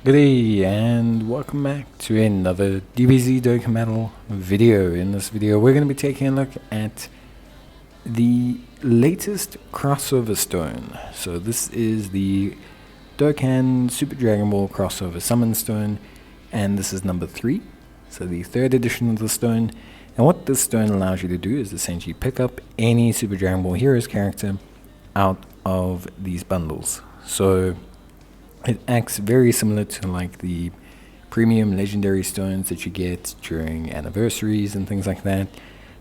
Good day and welcome back to another DBZ Dokkan video. In this video we're going to be taking a look at the latest crossover stone. So this is the Dokkan Super Dragon Ball crossover summon stone, and this is number 3, so the 3rd edition of the stone. And what this stone allows you to do is essentially pick up any Super Dragon Ball Heroes character out of these bundles. So it acts very similar to like the premium legendary stones that you get during anniversaries and things like that.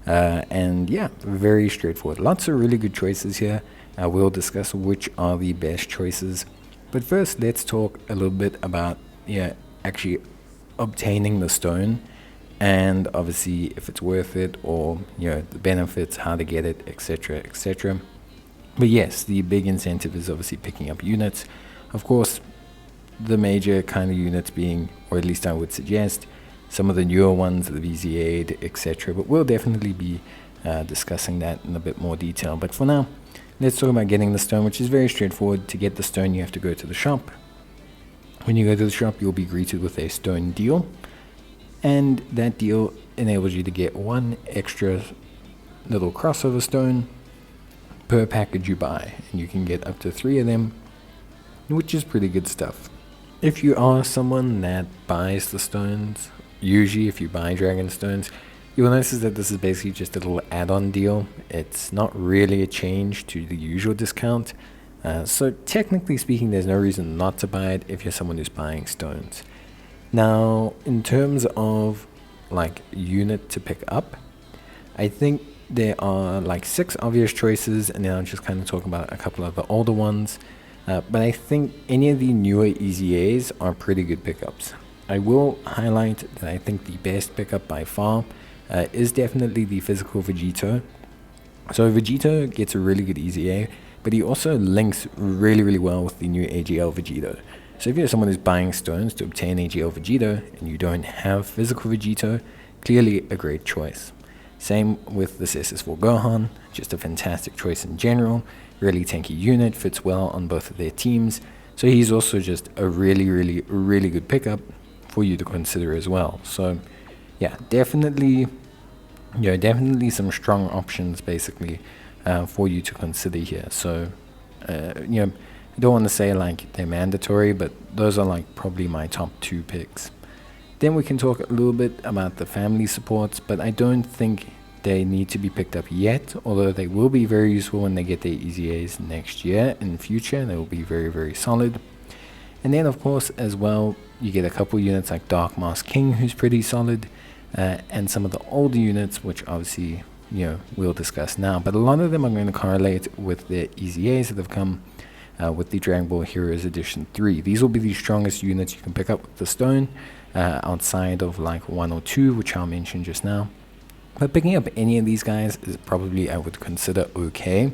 And yeah, very straightforward. Lots of really good choices here. We'll discuss which are the best choices. But first, let's talk a little bit about actually obtaining the stone, and obviously if it's worth it, or the benefits, how to get it, etc., etc. But yes, the big incentive is obviously picking up units. Of course, the major kind of units being, or at least I would suggest, some of the newer ones, the VZ8, etc. But we'll definitely be discussing that in a bit more detail. But for now, let's talk about getting the stone, which is very straightforward. To get the stone, you have to go to the shop. When you go to the shop, you'll be greeted with a stone deal, and that deal enables you to get one extra little crossover stone per package you buy, and you can get up to 3 of them, which is pretty good stuff. If you are someone that buys the stones, usually if you buy dragon stones, you will notice that this is basically just a little add-on deal. It's not really a change to the usual discount. So technically speaking, there's no reason not to buy it if you're someone who's buying stones. Now, in terms of like unit to pick up, I think there are like 6 obvious choices, and then I'll just kind of talk about a couple of the older ones. But I think any of the newer EZAs are pretty good pickups. I will highlight that I think the best pickup by far is definitely the physical Vegito. So Vegito gets a really good EZA, but he also links really well with the new AGL Vegito. So if you're someone who's buying stones to obtain AGL Vegito and you don't have physical Vegito, clearly a great choice. Same with this SS4 Gohan, just a fantastic choice in general. Really tanky unit, fits well on both of their teams. So he's also just a really good pickup for you to consider as well. So yeah, definitely some strong options basically for you to consider here. So I don't want to say like they're mandatory, but those are like probably my top 2 picks. Then we can talk a little bit about the family supports, but I don't think they need to be picked up yet, although they will be very useful when they get their EZAs next year in future. They will be very solid. And then of course as well, you get a couple units like Dark Mask King, who's pretty solid, and some of the older units, which obviously we'll discuss now, but a lot of them are going to correlate with the EZAs that have come with the Dragon Ball Heroes Edition 3. These will be the strongest units you can pick up with the stone, outside of like 1 or 2, which I'll mention just now. But picking up any of these guys is probably, I would consider, okay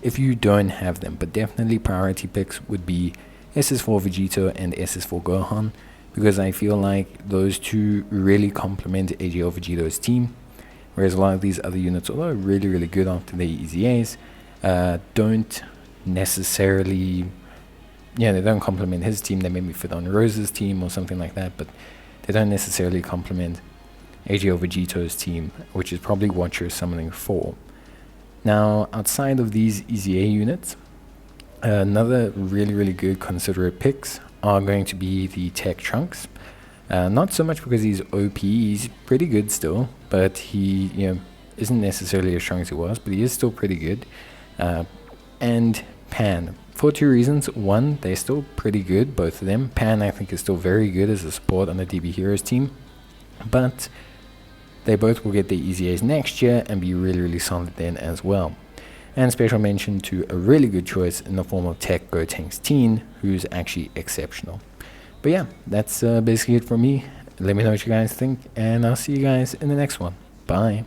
if you don't have them. But definitely priority picks would be SS4 Vegito and SS4 Gohan, because I feel like those 2 really complement AGL Vegito's team, whereas a lot of these other units, although really good after their EZAs, don't necessarily, they don't complement his team. They maybe fit on Rose's team or something like that, but they don't necessarily complement AGL Vegito's team, which is probably what you're summoning for. Now, outside of these EZA units, another really good considerate picks are going to be the Tech Trunks. Not so much because he's OP, he's pretty good still, but he isn't necessarily as strong as he was, but he is still pretty good. And Pan, for 2 reasons. One, they're still pretty good, both of them. Pan, I think, is still very good as a support on the DB Heroes team, but they both will get their EZAs next year and be really solid then as well. And special mention to a really good choice in the form of Tech Gotenks Teen, who's actually exceptional. But yeah, that's basically it for me. Let me know what you guys think, and I'll see you guys in the next one. Bye.